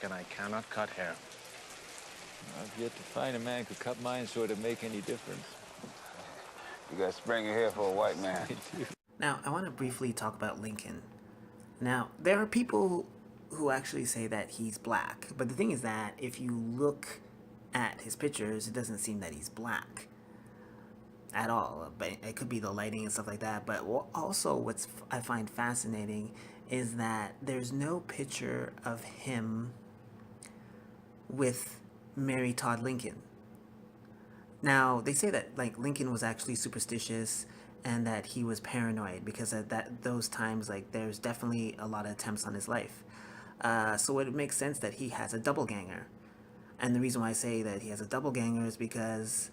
and I cannot cut hair. I've yet to find a man who could cut mine so it'd make any difference. You got springy hair for a white man. Now, I want to briefly talk about Lincoln. Now, there are people who actually say that he's black, but the thing is that if you look at his pictures, it doesn't seem that he's black at all. But it could be the lighting and stuff like that. But also, what's I find fascinating is that there's no picture of him with Mary Todd Lincoln. Now, they say that like Lincoln was actually superstitious and that he was paranoid because at those times, like, there's definitely a lot of attempts on his life. So it makes sense that he has a doppelganger. And the reason why I say that he has a doppelganger is because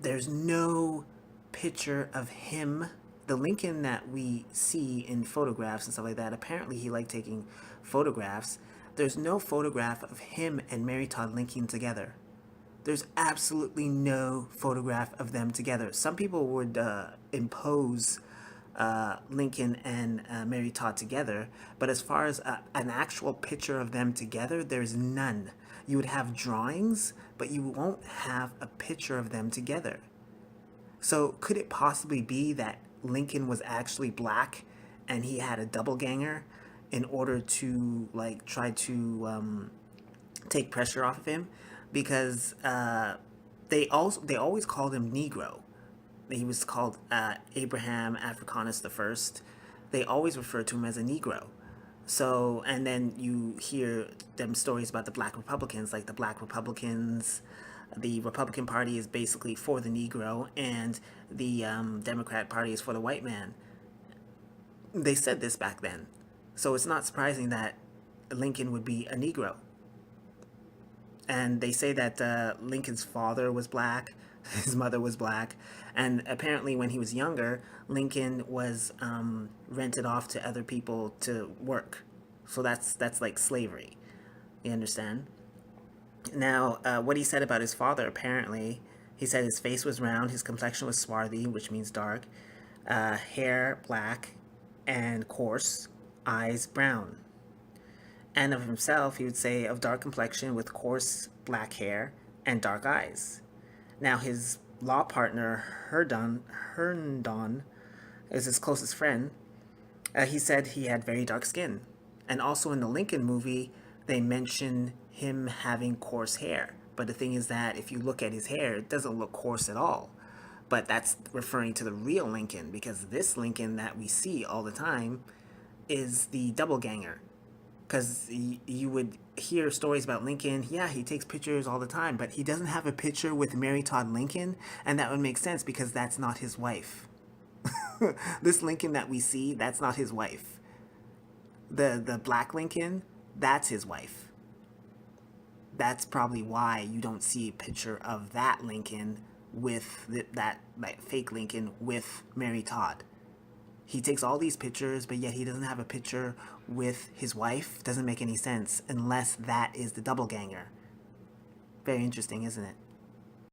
there's no picture of him. The Lincoln that we see in photographs and stuff like that, apparently he liked taking photographs. There's no photograph of him and Mary Todd Lincoln together. There's absolutely no photograph of them together. Some people would impose Lincoln and Mary Todd together, but as far as an actual picture of them together, there's none. You would have drawings, but you won't have a picture of them together. So could it possibly be that Lincoln was actually black and he had a doppelganger in order to like try to take pressure off of him? Because they always called him Negro. He was called Abraham Africanus the First. They always refer to him as a Negro. So, and then you hear them stories about the Black Republicans, like the Black Republicans. The Republican Party is basically for the Negro, and the Democrat Party is for the white man. They said this back then. So it's not surprising that Lincoln would be a Negro. And they say that Lincoln's father was black, his mother was black, and apparently when he was younger, Lincoln was rented off to other people to work. So that's like slavery. You understand? Now, what he said about his father, apparently, he said his face was round, his complexion was swarthy, which means dark, hair black and coarse, eyes brown. And of himself, he would say of dark complexion with coarse black hair and dark eyes. Now, his law partner, Herndon, is his closest friend. He said he had very dark skin. And also in the Lincoln movie, they mention him having coarse hair. But the thing is that if you look at his hair, it doesn't look coarse at all. But that's referring to the real Lincoln, because this Lincoln that we see all the time is the doppelganger. Because you would hear stories about Lincoln. Yeah, he takes pictures all the time, but he doesn't have a picture with Mary Todd Lincoln, and that would make sense because that's not his wife. This Lincoln that we see, that's not his wife. The black Lincoln, that's his wife. That's probably why you don't see a picture of that Lincoln with that fake Lincoln with Mary Todd. He takes all these pictures, but yet he doesn't have a picture with his wife. Doesn't make any sense unless that is the doppelganger. Very interesting, isn't it?